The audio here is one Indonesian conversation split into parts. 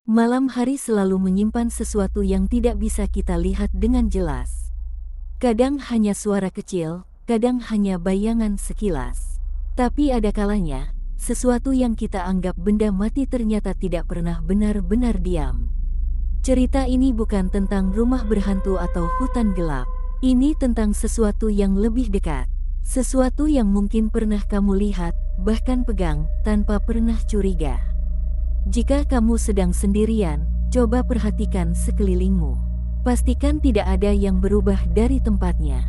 Malam hari selalu menyimpan sesuatu yang tidak bisa kita lihat dengan jelas. Kadang hanya suara kecil, kadang hanya bayangan sekilas. Tapi ada kalanya, sesuatu yang kita anggap benda mati ternyata tidak pernah benar-benar diam. Cerita ini bukan tentang rumah berhantu atau hutan gelap. Ini tentang sesuatu yang lebih dekat. Sesuatu yang mungkin pernah kamu lihat, bahkan pegang, tanpa pernah curiga. Jika kamu sedang sendirian, coba perhatikan sekelilingmu. Pastikan tidak ada yang berubah dari tempatnya.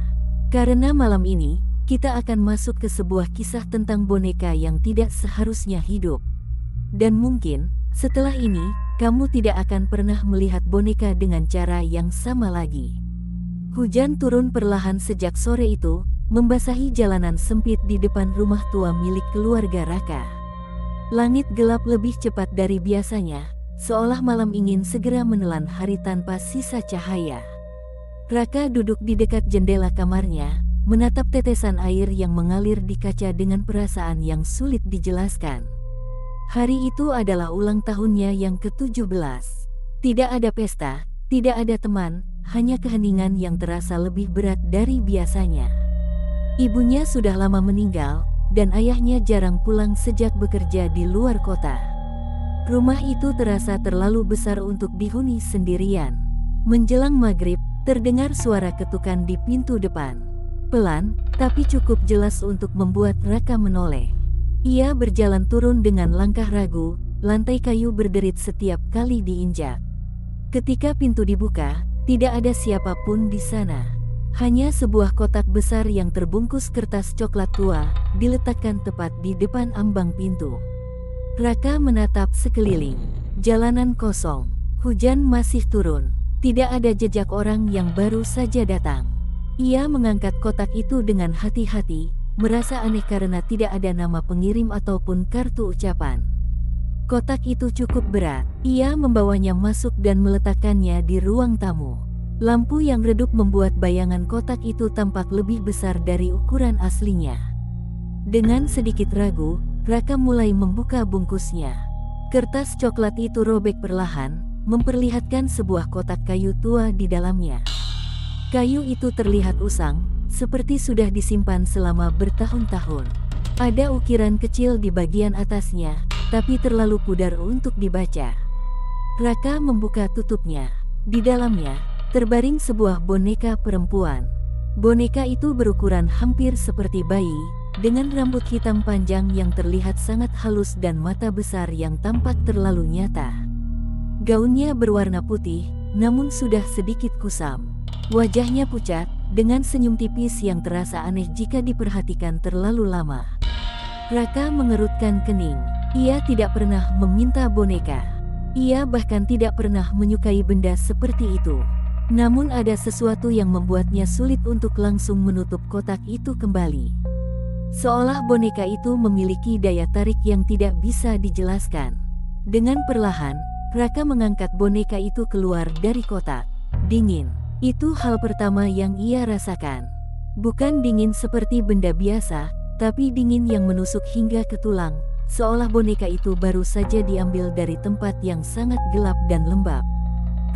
Karena malam ini, kita akan masuk ke sebuah kisah tentang boneka yang tidak seharusnya hidup. Dan mungkin, setelah ini, kamu tidak akan pernah melihat boneka dengan cara yang sama lagi. Hujan turun perlahan sejak sore itu, membasahi jalanan sempit di depan rumah tua milik keluarga Raka. Langit gelap lebih cepat dari biasanya, seolah malam ingin segera menelan hari tanpa sisa cahaya. Raka duduk di dekat jendela kamarnya, menatap tetesan air yang mengalir di kaca dengan perasaan yang sulit dijelaskan. Hari itu adalah ulang tahunnya yang ke-17. Tidak ada pesta, tidak ada teman, hanya keheningan yang terasa lebih berat dari biasanya. Ibunya sudah lama meninggal, dan ayahnya jarang pulang sejak bekerja di luar kota. Rumah itu terasa terlalu besar untuk dihuni sendirian. Menjelang maghrib, terdengar suara ketukan di pintu depan. Pelan, tapi cukup jelas untuk membuat Raka menoleh. Ia berjalan turun dengan langkah ragu, lantai kayu berderit setiap kali diinjak. Ketika pintu dibuka, tidak ada siapapun di sana. Hanya sebuah kotak besar yang terbungkus kertas coklat tua, diletakkan tepat di depan ambang pintu. Raka menatap sekeliling. Jalanan kosong. Hujan masih turun. Tidak ada jejak orang yang baru saja datang. Ia mengangkat kotak itu dengan hati-hati, merasa aneh karena tidak ada nama pengirim ataupun kartu ucapan. Kotak itu cukup berat. Ia membawanya masuk dan meletakkannya di ruang tamu. Lampu yang redup membuat bayangan kotak itu tampak lebih besar dari ukuran aslinya. Dengan sedikit ragu, Raka mulai membuka bungkusnya. Kertas coklat itu robek perlahan, memperlihatkan sebuah kotak kayu tua di dalamnya. Kayu itu terlihat usang, seperti sudah disimpan selama bertahun-tahun. Ada ukiran kecil di bagian atasnya, tapi terlalu pudar untuk dibaca. Raka membuka tutupnya. Di dalamnya, terbaring sebuah boneka perempuan. Boneka itu berukuran hampir seperti bayi, dengan rambut hitam panjang yang terlihat sangat halus dan mata besar yang tampak terlalu nyata. Gaunnya berwarna putih, namun sudah sedikit kusam. Wajahnya pucat, dengan senyum tipis yang terasa aneh jika diperhatikan terlalu lama. Raka mengerutkan kening. Ia tidak pernah meminta boneka. Ia bahkan tidak pernah menyukai benda seperti itu. Namun ada sesuatu yang membuatnya sulit untuk langsung menutup kotak itu kembali. Seolah boneka itu memiliki daya tarik yang tidak bisa dijelaskan. Dengan perlahan, Raka mengangkat boneka itu keluar dari kotak. Dingin. Itu hal pertama yang ia rasakan. Bukan dingin seperti benda biasa, tapi dingin yang menusuk hingga ke tulang, seolah boneka itu baru saja diambil dari tempat yang sangat gelap dan lembab.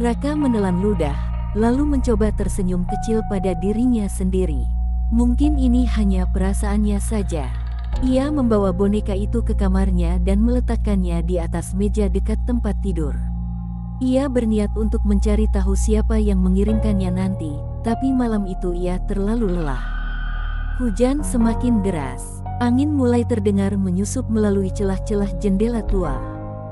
Raka menelan ludah, lalu mencoba tersenyum kecil pada dirinya sendiri. Mungkin ini hanya perasaannya saja. Ia membawa boneka itu ke kamarnya dan meletakkannya di atas meja dekat tempat tidur. Ia berniat untuk mencari tahu siapa yang mengirimkannya nanti, tapi malam itu ia terlalu lelah. Hujan semakin deras. Angin mulai terdengar menyusup melalui celah-celah jendela tua.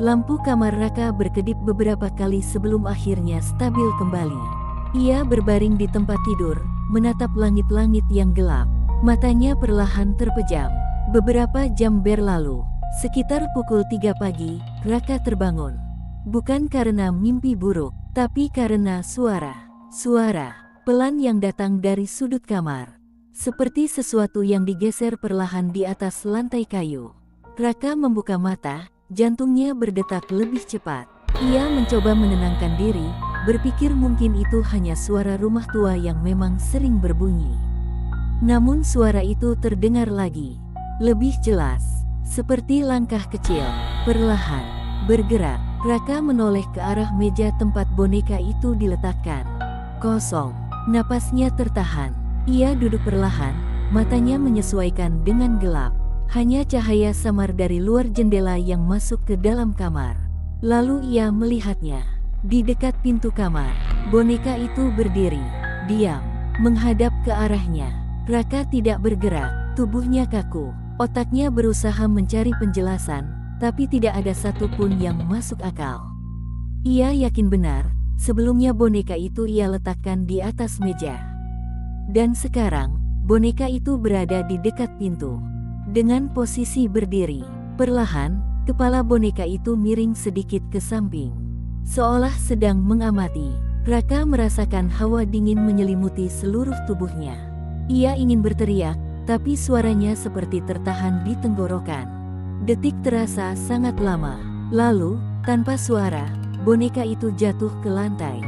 Lampu kamar Raka berkedip beberapa kali sebelum akhirnya stabil kembali. Ia berbaring di tempat tidur, menatap langit-langit yang gelap. Matanya perlahan terpejam. Beberapa jam berlalu. Sekitar pukul 3 pagi, Raka terbangun. Bukan karena mimpi buruk, tapi karena suara. Suara pelan yang datang dari sudut kamar. Seperti sesuatu yang digeser perlahan di atas lantai kayu. Raka membuka mata, jantungnya berdetak lebih cepat. Ia mencoba menenangkan diri, berpikir mungkin itu hanya suara rumah tua yang memang sering berbunyi. Namun suara itu terdengar lagi, lebih jelas, seperti langkah kecil, perlahan, bergerak. Raka menoleh ke arah meja tempat boneka itu diletakkan. Kosong. Napasnya tertahan. Ia duduk perlahan, matanya menyesuaikan dengan gelap. Hanya cahaya samar dari luar jendela yang masuk ke dalam kamar. Lalu ia melihatnya. Di dekat pintu kamar, boneka itu berdiri, diam, menghadap ke arahnya. Raka tidak bergerak, tubuhnya kaku. Otaknya berusaha mencari penjelasan, tapi tidak ada satupun yang masuk akal. Ia yakin benar, sebelumnya boneka itu ia letakkan di atas meja. Dan sekarang, boneka itu berada di dekat pintu. Dengan posisi berdiri, perlahan, kepala boneka itu miring sedikit ke samping. Seolah sedang mengamati, Raka merasakan hawa dingin menyelimuti seluruh tubuhnya. Ia ingin berteriak, tapi suaranya seperti tertahan di tenggorokan. Detik terasa sangat lama. Lalu, tanpa suara, boneka itu jatuh ke lantai.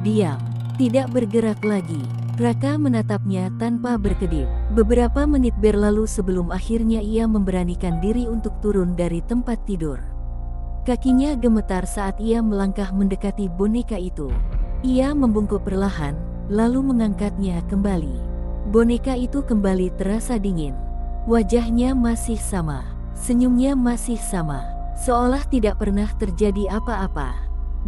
Diam, tidak bergerak lagi. Raka menatapnya tanpa berkedip. Beberapa menit berlalu sebelum akhirnya ia memberanikan diri untuk turun dari tempat tidur. Kakinya gemetar saat ia melangkah mendekati boneka itu. Ia membungkuk perlahan, lalu mengangkatnya kembali. Boneka itu kembali terasa dingin. Wajahnya masih sama, senyumnya masih sama, seolah tidak pernah terjadi apa-apa.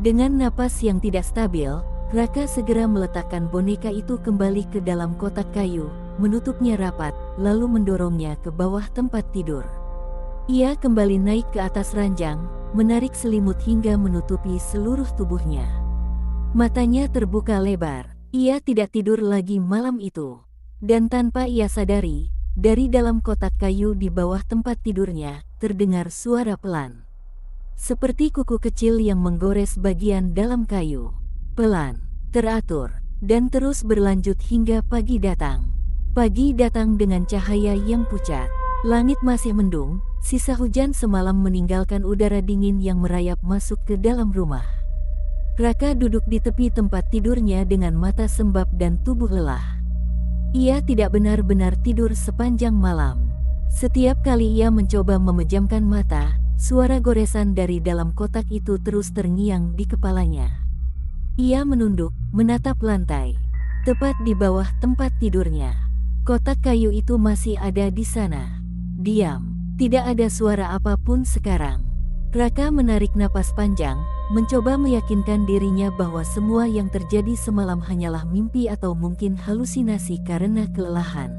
Dengan napas yang tidak stabil, Raka segera meletakkan boneka itu kembali ke dalam kotak kayu, menutupnya rapat, lalu mendorongnya ke bawah tempat tidur. Ia kembali naik ke atas ranjang, menarik selimut hingga menutupi seluruh tubuhnya. Matanya terbuka lebar. Ia tidak tidur lagi malam itu. Dan tanpa ia sadari, dari dalam kotak kayu di bawah tempat tidurnya, terdengar suara pelan. Seperti kuku kecil yang menggores bagian dalam kayu. Pelan, teratur, dan terus berlanjut hingga pagi datang. Pagi datang dengan cahaya yang pucat. Langit masih mendung, sisa hujan semalam meninggalkan udara dingin yang merayap masuk ke dalam rumah. Raka duduk di tepi tempat tidurnya dengan mata sembab dan tubuh lelah. Ia tidak benar-benar tidur sepanjang malam. Setiap kali ia mencoba memejamkan mata, suara goresan dari dalam kotak itu terus terngiang di kepalanya. Ia menunduk, menatap lantai. Tepat di bawah tempat tidurnya. Kotak kayu itu masih ada di sana. Diam, tidak ada suara apapun sekarang. Raka menarik napas panjang, mencoba meyakinkan dirinya bahwa semua yang terjadi semalam hanyalah mimpi atau mungkin halusinasi karena kelelahan.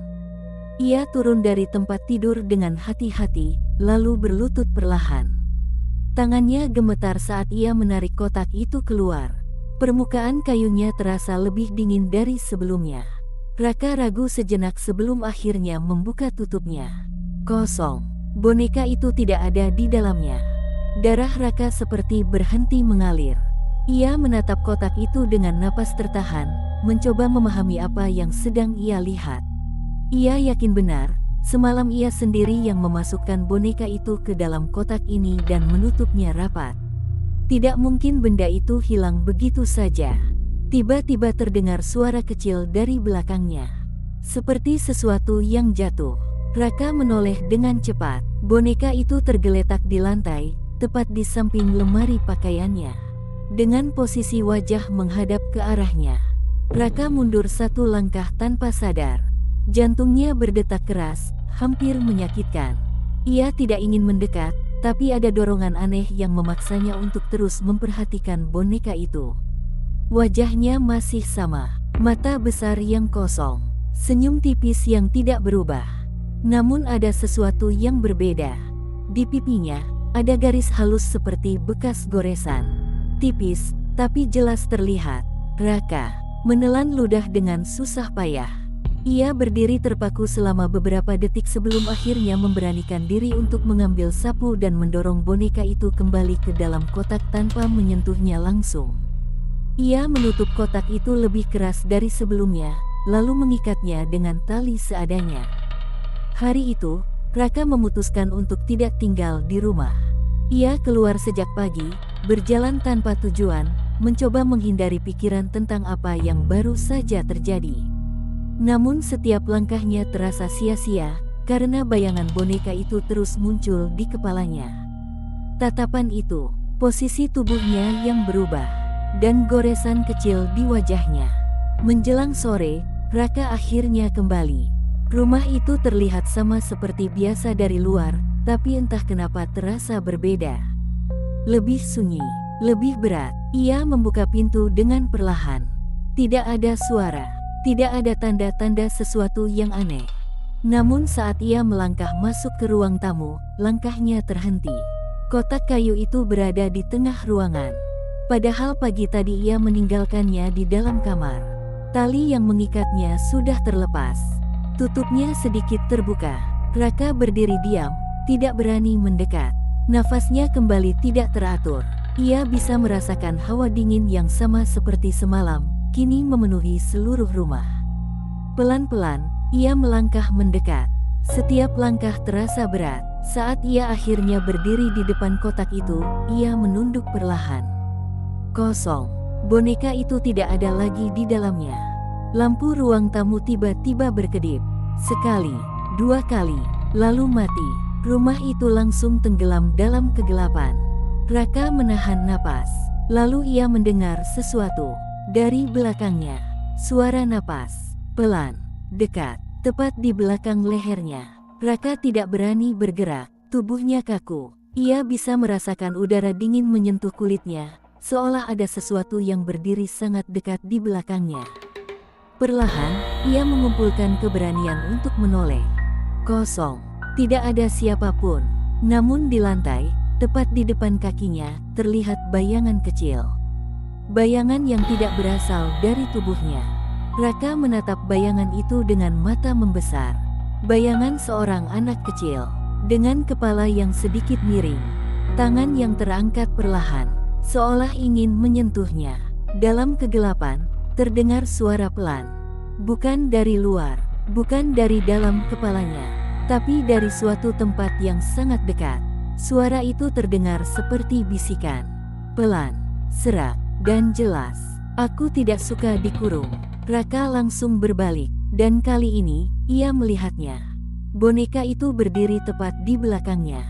Ia turun dari tempat tidur dengan hati-hati, lalu berlutut perlahan. Tangannya gemetar saat ia menarik kotak itu keluar. Permukaan kayunya terasa lebih dingin dari sebelumnya. Raka ragu sejenak sebelum akhirnya membuka tutupnya. Kosong. Boneka itu tidak ada di dalamnya. Darah Raka seperti berhenti mengalir. Ia menatap kotak itu dengan napas tertahan, mencoba memahami apa yang sedang ia lihat. Ia yakin benar, semalam ia sendiri yang memasukkan boneka itu ke dalam kotak ini dan menutupnya rapat. Tidak mungkin benda itu hilang begitu saja. Tiba-tiba terdengar suara kecil dari belakangnya. Seperti sesuatu yang jatuh. Raka menoleh dengan cepat. Boneka itu tergeletak di lantai, tepat di samping lemari pakaiannya. Dengan posisi wajah menghadap ke arahnya. Raka mundur satu langkah tanpa sadar. Jantungnya berdetak keras, hampir menyakitkan. Ia tidak ingin mendekat, tapi ada dorongan aneh yang memaksanya untuk terus memperhatikan boneka itu. Wajahnya masih sama, mata besar yang kosong, senyum tipis yang tidak berubah. Namun ada sesuatu yang berbeda. Di pipinya, ada garis halus seperti bekas goresan. Tipis, tapi jelas terlihat. Raka menelan ludah dengan susah payah. Ia berdiri terpaku selama beberapa detik sebelum akhirnya memberanikan diri untuk mengambil sapu dan mendorong boneka itu kembali ke dalam kotak tanpa menyentuhnya langsung. Ia menutup kotak itu lebih keras dari sebelumnya, lalu mengikatnya dengan tali seadanya. Hari itu, Raka memutuskan untuk tidak tinggal di rumah. Ia keluar sejak pagi, berjalan tanpa tujuan, mencoba menghindari pikiran tentang apa yang baru saja terjadi. Namun setiap langkahnya terasa sia-sia, karena bayangan boneka itu terus muncul di kepalanya. Tatapan itu, posisi tubuhnya yang berubah, dan goresan kecil di wajahnya. Menjelang sore, Raka akhirnya kembali. Rumah itu terlihat sama seperti biasa dari luar, tapi entah kenapa terasa berbeda. Lebih sunyi, lebih berat. Ia membuka pintu dengan perlahan. Tidak ada suara, tidak ada tanda-tanda sesuatu yang aneh. Namun saat ia melangkah masuk ke ruang tamu, langkahnya terhenti. Kotak kayu itu berada di tengah ruangan. Padahal pagi tadi ia meninggalkannya di dalam kamar. Tali yang mengikatnya sudah terlepas. Tutupnya sedikit terbuka. Raka berdiri diam, tidak berani mendekat. Nafasnya kembali tidak teratur. Ia bisa merasakan hawa dingin yang sama seperti semalam, kini memenuhi seluruh rumah. Pelan-pelan, ia melangkah mendekat. Setiap langkah terasa berat. Saat ia akhirnya berdiri di depan kotak itu, ia menunduk perlahan. Kosong. Boneka itu tidak ada lagi di dalamnya. Lampu ruang tamu tiba-tiba berkedip. Sekali, dua kali, lalu mati. Rumah itu langsung tenggelam dalam kegelapan. Raka menahan napas. Lalu ia mendengar sesuatu. Dari belakangnya. Suara napas. Pelan. Dekat, tepat di belakang lehernya. Raka tidak berani bergerak, tubuhnya kaku. Ia bisa merasakan udara dingin menyentuh kulitnya, seolah ada sesuatu yang berdiri sangat dekat di belakangnya. Perlahan, ia mengumpulkan keberanian untuk menoleh. Kosong, tidak ada siapapun. Namun di lantai, tepat di depan kakinya, terlihat bayangan kecil. Bayangan yang tidak berasal dari tubuhnya. Raka menatap bayangan itu dengan mata membesar. Bayangan seorang anak kecil, dengan kepala yang sedikit miring, tangan yang terangkat perlahan, seolah ingin menyentuhnya. Dalam kegelapan, terdengar suara pelan. Bukan dari luar, bukan dari dalam kepalanya, tapi dari suatu tempat yang sangat dekat. Suara itu terdengar seperti bisikan. Pelan, serak, dan jelas. Aku tidak suka dikurung. Raka langsung berbalik, dan kali ini, ia melihatnya. Boneka itu berdiri tepat di belakangnya.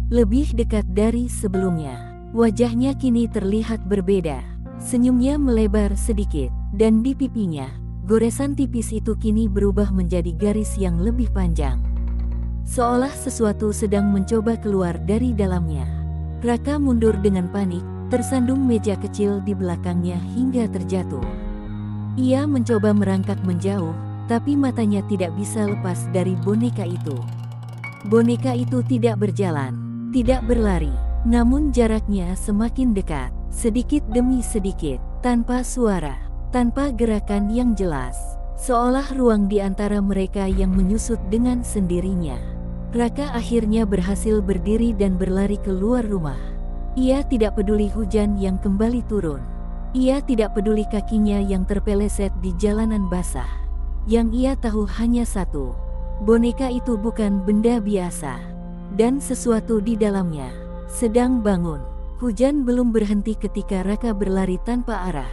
Lebih dekat dari sebelumnya. Wajahnya kini terlihat berbeda. Senyumnya melebar sedikit, dan di pipinya, goresan tipis itu kini berubah menjadi garis yang lebih panjang. Seolah sesuatu sedang mencoba keluar dari dalamnya. Raka mundur dengan panik, tersandung meja kecil di belakangnya hingga terjatuh. Ia mencoba merangkak menjauh, tapi matanya tidak bisa lepas dari boneka itu. Boneka itu tidak berjalan, tidak berlari, namun jaraknya semakin dekat, sedikit demi sedikit, tanpa suara, tanpa gerakan yang jelas, seolah ruang di antara mereka yang menyusut dengan sendirinya. Raka akhirnya berhasil berdiri dan berlari keluar rumah. Ia tidak peduli hujan yang kembali turun. Ia tidak peduli kakinya yang terpeleset di jalanan basah. Yang ia tahu hanya satu, boneka itu bukan benda biasa. Dan sesuatu di dalamnya sedang bangun. Hujan belum berhenti ketika Raka berlari tanpa arah.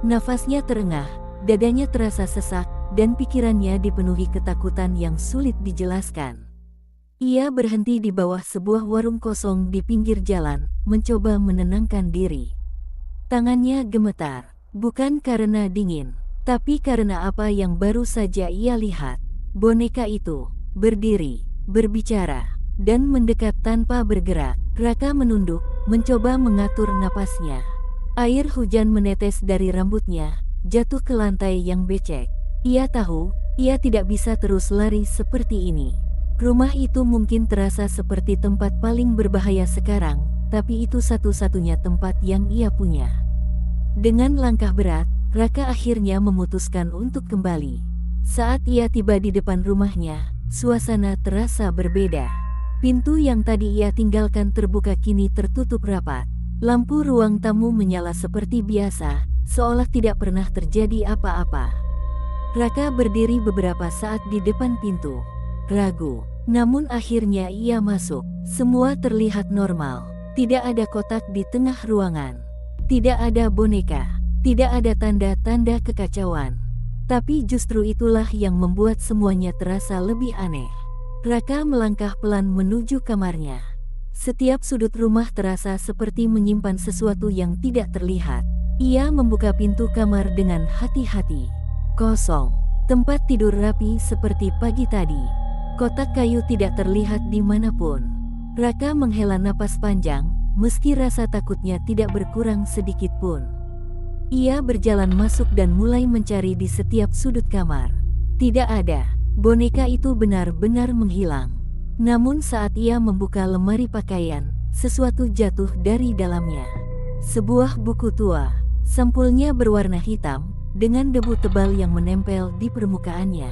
Nafasnya terengah, dadanya terasa sesak, dan pikirannya dipenuhi ketakutan yang sulit dijelaskan. Ia berhenti di bawah sebuah warung kosong di pinggir jalan, mencoba menenangkan diri. Tangannya gemetar, bukan karena dingin, tapi karena apa yang baru saja ia lihat. Boneka itu berdiri, berbicara, dan mendekat tanpa bergerak. Raka menunduk, mencoba mengatur napasnya. Air hujan menetes dari rambutnya, jatuh ke lantai yang becek. Ia tahu, ia tidak bisa terus lari seperti ini. Rumah itu mungkin terasa seperti tempat paling berbahaya sekarang, tapi itu satu-satunya tempat yang ia punya. Dengan langkah berat, Raka akhirnya memutuskan untuk kembali. Saat ia tiba di depan rumahnya, suasana terasa berbeda. Pintu yang tadi ia tinggalkan terbuka kini tertutup rapat. Lampu ruang tamu menyala seperti biasa, seolah tidak pernah terjadi apa-apa. Raka berdiri beberapa saat di depan pintu. Ragu, namun akhirnya ia masuk. Semua terlihat normal. Tidak ada kotak di tengah ruangan. Tidak ada boneka. Tidak ada tanda-tanda kekacauan. Tapi justru itulah yang membuat semuanya terasa lebih aneh. Raka melangkah pelan menuju kamarnya. Setiap sudut rumah terasa seperti menyimpan sesuatu yang tidak terlihat. Ia membuka pintu kamar dengan hati-hati. Kosong. Tempat tidur rapi seperti pagi tadi. Kotak kayu tidak terlihat dimanapun. Raka menghela napas panjang, meski rasa takutnya tidak berkurang sedikit pun. Ia berjalan masuk dan mulai mencari di setiap sudut kamar. Tidak ada. Boneka itu benar-benar menghilang. Namun saat ia membuka lemari pakaian, sesuatu jatuh dari dalamnya. Sebuah buku tua, sampulnya berwarna hitam, dengan debu tebal yang menempel di permukaannya.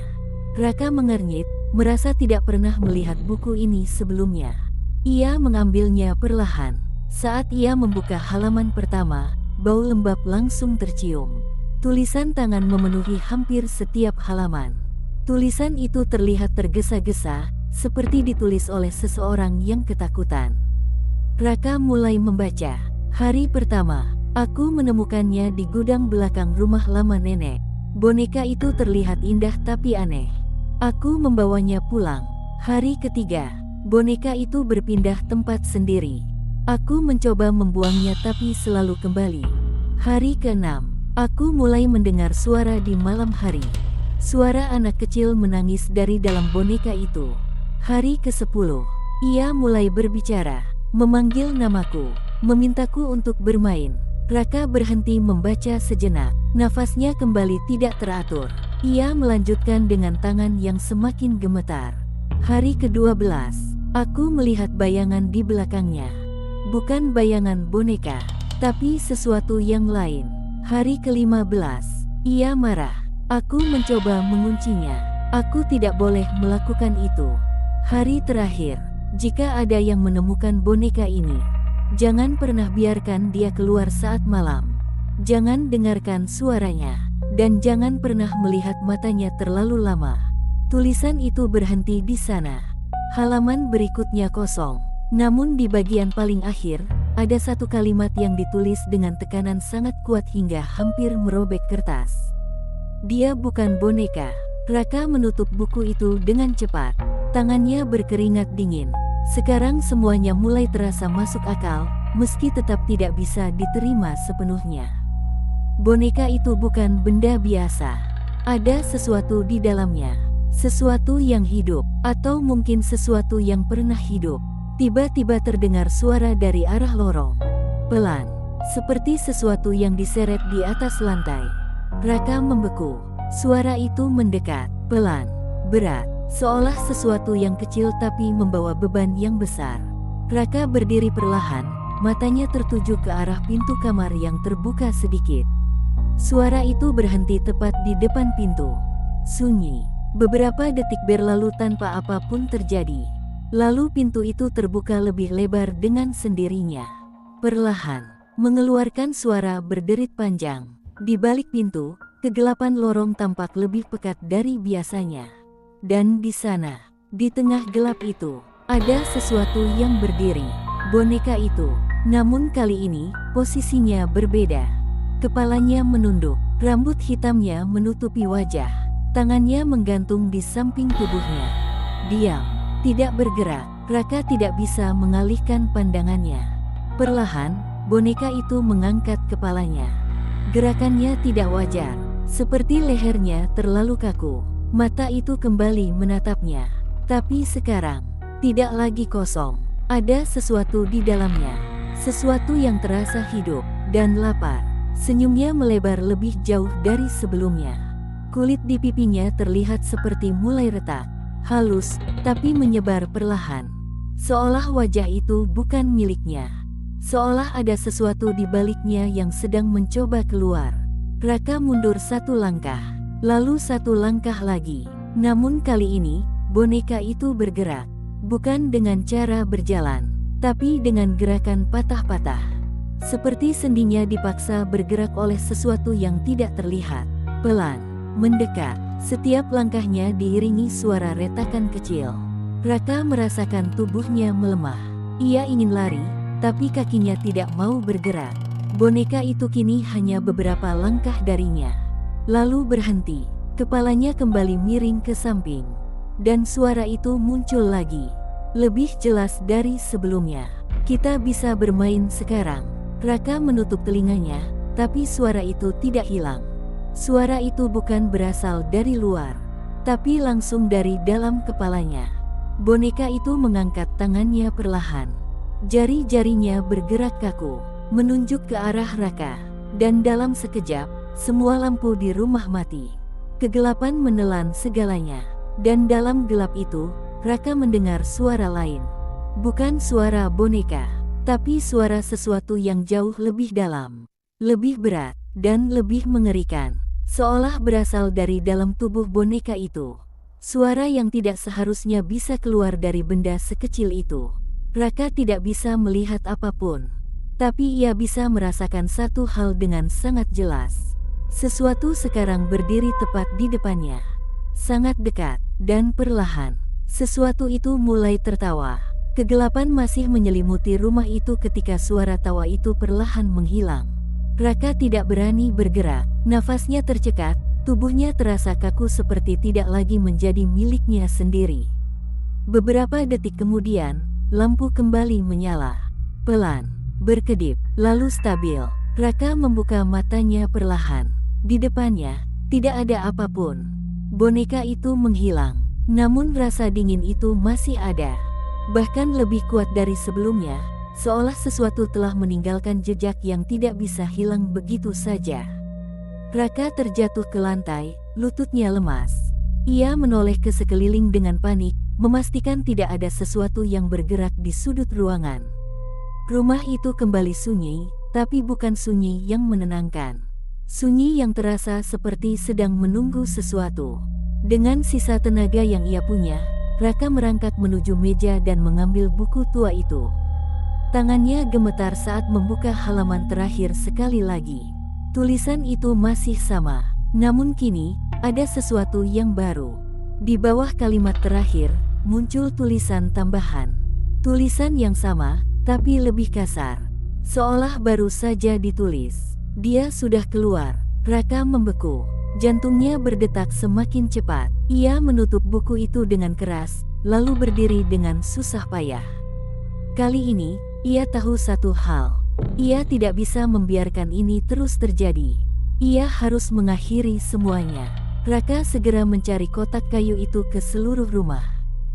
Raka mengernyit, merasa tidak pernah melihat buku ini sebelumnya. Ia mengambilnya perlahan. Saat ia membuka halaman pertama, bau lembab langsung tercium. Tulisan tangan memenuhi hampir setiap halaman. Tulisan itu terlihat tergesa-gesa, seperti ditulis oleh seseorang yang ketakutan. Raka mulai membaca. Hari pertama, aku menemukannya di gudang belakang rumah lama nenek. Boneka itu terlihat indah tapi aneh. Aku membawanya pulang. Hari ketiga, boneka itu berpindah tempat sendiri. Aku mencoba membuangnya tapi selalu kembali. Hari keenam, aku mulai mendengar suara di malam hari. Suara anak kecil menangis dari dalam boneka itu. Hari ke-10, ia mulai berbicara, memanggil namaku, memintaku untuk bermain. Raka berhenti membaca sejenak, nafasnya kembali tidak teratur. Ia melanjutkan dengan tangan yang semakin gemetar. Hari ke-12, aku melihat bayangan di belakangnya. Bukan bayangan boneka, tapi sesuatu yang lain. Hari ke-15, ia marah. Aku mencoba menguncinya. Aku tidak boleh melakukan itu. Hari terakhir, jika ada yang menemukan boneka ini, jangan pernah biarkan dia keluar saat malam. Jangan dengarkan suaranya, dan jangan pernah melihat matanya terlalu lama. Tulisan itu berhenti di sana. Halaman berikutnya kosong. Namun di bagian paling akhir, ada satu kalimat yang ditulis dengan tekanan sangat kuat hingga hampir merobek kertas. Dia bukan boneka. Raka menutup buku itu dengan cepat. Tangannya berkeringat dingin. Sekarang semuanya mulai terasa masuk akal, meski tetap tidak bisa diterima sepenuhnya. Boneka itu bukan benda biasa. Ada sesuatu di dalamnya. Sesuatu yang hidup, atau mungkin sesuatu yang pernah hidup. Tiba-tiba terdengar suara dari arah lorong. Pelan, seperti sesuatu yang diseret di atas lantai. Raka membeku. Suara itu mendekat, pelan, berat. Seolah sesuatu yang kecil tapi membawa beban yang besar. Raka berdiri perlahan, matanya tertuju ke arah pintu kamar yang terbuka sedikit. Suara itu berhenti tepat di depan pintu. Sunyi. Beberapa detik berlalu tanpa apapun terjadi. Lalu pintu itu terbuka lebih lebar dengan sendirinya. Perlahan, mengeluarkan suara berderit panjang. Di balik pintu, kegelapan lorong tampak lebih pekat dari biasanya. Dan di sana, di tengah gelap itu, ada sesuatu yang berdiri. Boneka itu, namun kali ini, posisinya berbeda. Kepalanya menunduk, rambut hitamnya menutupi wajah. Tangannya menggantung di samping tubuhnya. Diam, tidak bergerak. Raka tidak bisa mengalihkan pandangannya. Perlahan, boneka itu mengangkat kepalanya. Gerakannya tidak wajar, seperti lehernya terlalu kaku. Mata itu kembali menatapnya. Tapi sekarang, tidak lagi kosong. Ada sesuatu di dalamnya. Sesuatu yang terasa hidup dan lapar. Senyumnya melebar lebih jauh dari sebelumnya. Kulit di pipinya terlihat seperti mulai retak. Halus, tapi menyebar perlahan. Seolah wajah itu bukan miliknya. Seolah ada sesuatu di baliknya yang sedang mencoba keluar. Raka mundur satu langkah. Lalu satu langkah lagi. Namun kali ini, boneka itu bergerak. Bukan dengan cara berjalan, tapi dengan gerakan patah-patah. Seperti sendinya dipaksa bergerak oleh sesuatu yang tidak terlihat. Pelan, mendekat. Setiap langkahnya diiringi suara retakan kecil. Raka merasakan tubuhnya melemah. Ia ingin lari, tapi kakinya tidak mau bergerak. Boneka itu kini hanya beberapa langkah darinya. Lalu berhenti, kepalanya kembali miring ke samping. Dan suara itu muncul lagi, lebih jelas dari sebelumnya. Kita bisa bermain sekarang. Raka menutup telinganya, tapi suara itu tidak hilang. Suara itu bukan berasal dari luar, tapi langsung dari dalam kepalanya. Boneka itu mengangkat tangannya perlahan. Jari-jarinya bergerak kaku, menunjuk ke arah Raka. Dan dalam sekejap, semua lampu di rumah mati. Kegelapan menelan segalanya. Dan dalam gelap itu, Raka mendengar suara lain. Bukan suara boneka, tapi suara sesuatu yang jauh lebih dalam, lebih berat, dan lebih mengerikan. Seolah berasal dari dalam tubuh boneka itu. Suara yang tidak seharusnya bisa keluar dari benda sekecil itu. Raka tidak bisa melihat apapun, tapi ia bisa merasakan satu hal dengan sangat jelas. Sesuatu sekarang berdiri tepat di depannya. Sangat dekat, dan perlahan. Sesuatu itu mulai tertawa. Kegelapan masih menyelimuti rumah itu ketika suara tawa itu perlahan menghilang. Raka tidak berani bergerak, nafasnya tercekat, tubuhnya terasa kaku seperti tidak lagi menjadi miliknya sendiri. Beberapa detik kemudian, lampu kembali menyala. Pelan, berkedip, lalu stabil. Raka membuka matanya perlahan. Di depannya, tidak ada apapun. Boneka itu menghilang, namun rasa dingin itu masih ada. Bahkan lebih kuat dari sebelumnya, seolah sesuatu telah meninggalkan jejak yang tidak bisa hilang begitu saja. Raka terjatuh ke lantai, lututnya lemas. Ia menoleh ke sekeliling dengan panik, memastikan tidak ada sesuatu yang bergerak di sudut ruangan. Rumah itu kembali sunyi, tapi bukan sunyi yang menenangkan. Sunyi yang terasa seperti sedang menunggu sesuatu. Dengan sisa tenaga yang ia punya, Raka merangkak menuju meja dan mengambil buku tua itu. Tangannya gemetar saat membuka halaman terakhir sekali lagi. Tulisan itu masih sama, namun kini ada sesuatu yang baru. Di bawah kalimat terakhir, muncul tulisan tambahan. Tulisan yang sama, tapi lebih kasar. Seolah baru saja ditulis. Dia sudah keluar. Raka membeku. Jantungnya berdetak semakin cepat. Ia menutup buku itu dengan keras, lalu berdiri dengan susah payah. Kali ini, ia tahu satu hal. Ia tidak bisa membiarkan ini terus terjadi. Ia harus mengakhiri semuanya. Raka segera mencari kotak kayu itu ke seluruh rumah.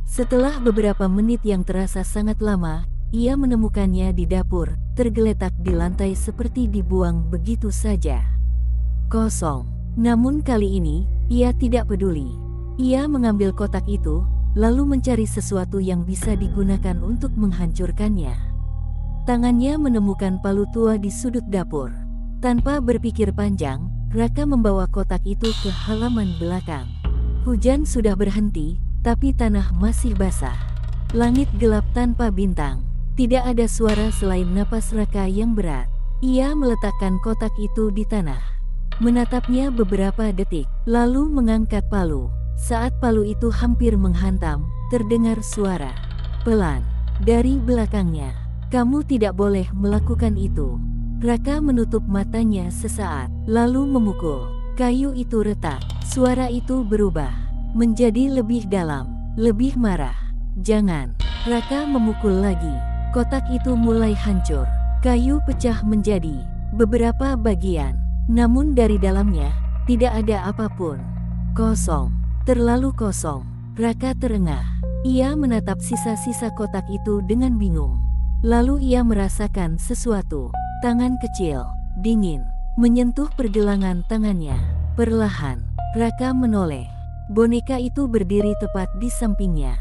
Setelah beberapa menit yang terasa sangat lama, ia menemukannya di dapur, tergeletak di lantai seperti dibuang begitu saja. Kosong. Namun kali ini, ia tidak peduli. Ia mengambil kotak itu, lalu mencari sesuatu yang bisa digunakan untuk menghancurkannya. Tangannya menemukan palu tua di sudut dapur. Tanpa berpikir panjang, Raka membawa kotak itu ke halaman belakang. Hujan sudah berhenti, tapi tanah masih basah. Langit gelap tanpa bintang. Tidak ada suara selain napas Raka yang berat. Ia meletakkan kotak itu di tanah. Menatapnya beberapa detik, lalu mengangkat palu. Saat palu itu hampir menghantam, terdengar suara pelan dari belakangnya. Kamu tidak boleh melakukan itu. Raka menutup matanya sesaat, lalu memukul. Kayu itu retak. Suara itu berubah menjadi lebih dalam, lebih marah. Jangan. Raka memukul lagi. Kotak itu mulai hancur. Kayu pecah menjadi beberapa bagian. Namun dari dalamnya, tidak ada apapun. Kosong. Terlalu kosong. Raka terengah. Ia menatap sisa-sisa kotak itu dengan bingung. Lalu ia merasakan sesuatu. Tangan kecil, dingin, menyentuh pergelangan tangannya. Perlahan, Raka menoleh. Boneka itu berdiri tepat di sampingnya.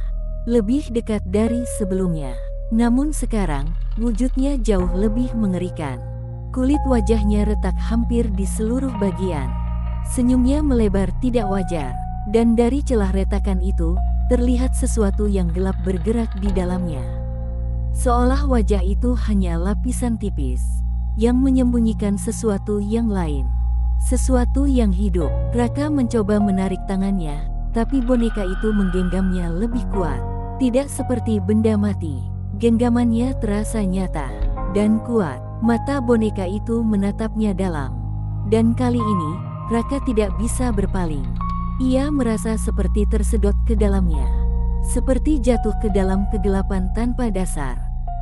Lebih dekat dari sebelumnya. Namun sekarang, wujudnya jauh lebih mengerikan. Kulit wajahnya retak hampir di seluruh bagian. Senyumnya melebar tidak wajar. Dan dari celah retakan itu, terlihat sesuatu yang gelap bergerak di dalamnya. Seolah wajah itu hanya lapisan tipis yang menyembunyikan sesuatu yang lain. Sesuatu yang hidup. Raka mencoba menarik tangannya, tapi boneka itu menggenggamnya lebih kuat. Tidak seperti benda mati. Genggamannya terasa nyata dan kuat. Mata boneka itu menatapnya dalam. Dan kali ini, Raka tidak bisa berpaling. Ia merasa seperti tersedot ke dalamnya. Seperti jatuh ke dalam kegelapan tanpa dasar.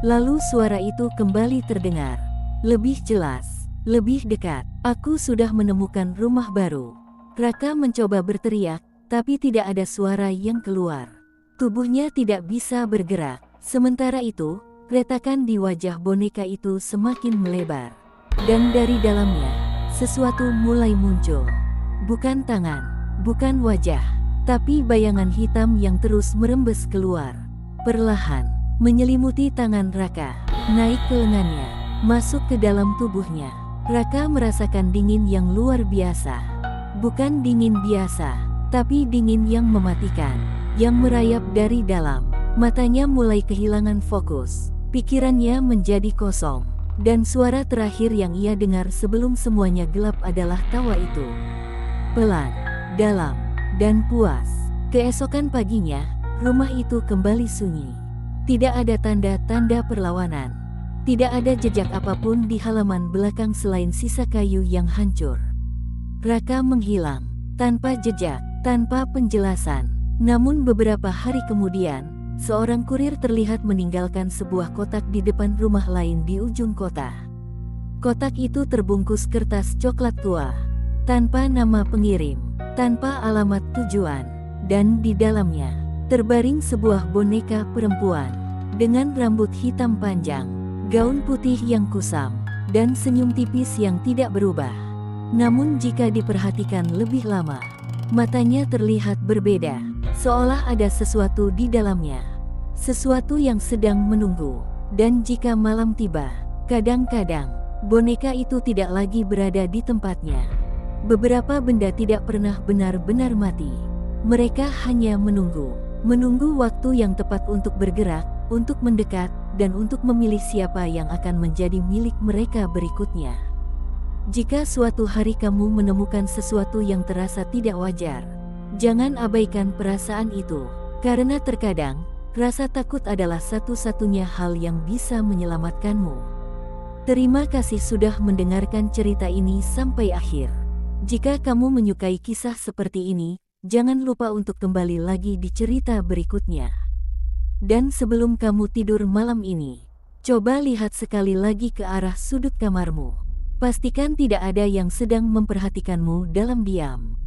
Lalu suara itu kembali terdengar. Lebih jelas, lebih dekat. Aku sudah menemukan rumah baru. Raka mencoba berteriak, tapi tidak ada suara yang keluar. Tubuhnya tidak bisa bergerak. Sementara itu, retakan di wajah boneka itu semakin melebar. Dan dari dalamnya, sesuatu mulai muncul. Bukan tangan, bukan wajah, tapi bayangan hitam yang terus merembes keluar. Perlahan, menyelimuti tangan Raka, naik ke lengannya, masuk ke dalam tubuhnya. Raka merasakan dingin yang luar biasa. Bukan dingin biasa, tapi dingin yang mematikan, yang merayap dari dalam. Matanya mulai kehilangan fokus, pikirannya menjadi kosong. Dan suara terakhir yang ia dengar sebelum semuanya gelap adalah tawa itu. Pelan, dalam, dan puas. Keesokan paginya, rumah itu kembali sunyi. Tidak ada tanda-tanda perlawanan. Tidak ada jejak apapun di halaman belakang selain sisa kayu yang hancur. Raka menghilang, tanpa jejak, tanpa penjelasan. Namun beberapa hari kemudian, seorang kurir terlihat meninggalkan sebuah kotak di depan rumah lain di ujung kota. Kotak itu terbungkus kertas coklat tua, tanpa nama pengirim, tanpa alamat tujuan, dan di dalamnya terbaring sebuah boneka perempuan dengan rambut hitam panjang, gaun putih yang kusam, dan senyum tipis yang tidak berubah. Namun jika diperhatikan lebih lama, matanya terlihat berbeda, seolah ada sesuatu di dalamnya. Sesuatu yang sedang menunggu. Dan jika malam tiba, kadang-kadang boneka itu tidak lagi berada di tempatnya. Beberapa benda tidak pernah benar-benar mati. Mereka hanya menunggu. Menunggu waktu yang tepat untuk bergerak, untuk mendekat, dan untuk memilih siapa yang akan menjadi milik mereka berikutnya. Jika suatu hari kamu menemukan sesuatu yang terasa tidak wajar, jangan abaikan perasaan itu. Karena terkadang, rasa takut adalah satu-satunya hal yang bisa menyelamatkanmu. Terima kasih sudah mendengarkan cerita ini sampai akhir. Jika kamu menyukai kisah seperti ini, jangan lupa untuk kembali lagi di cerita berikutnya. Dan sebelum kamu tidur malam ini, coba lihat sekali lagi ke arah sudut kamarmu. Pastikan tidak ada yang sedang memperhatikanmu dalam diam.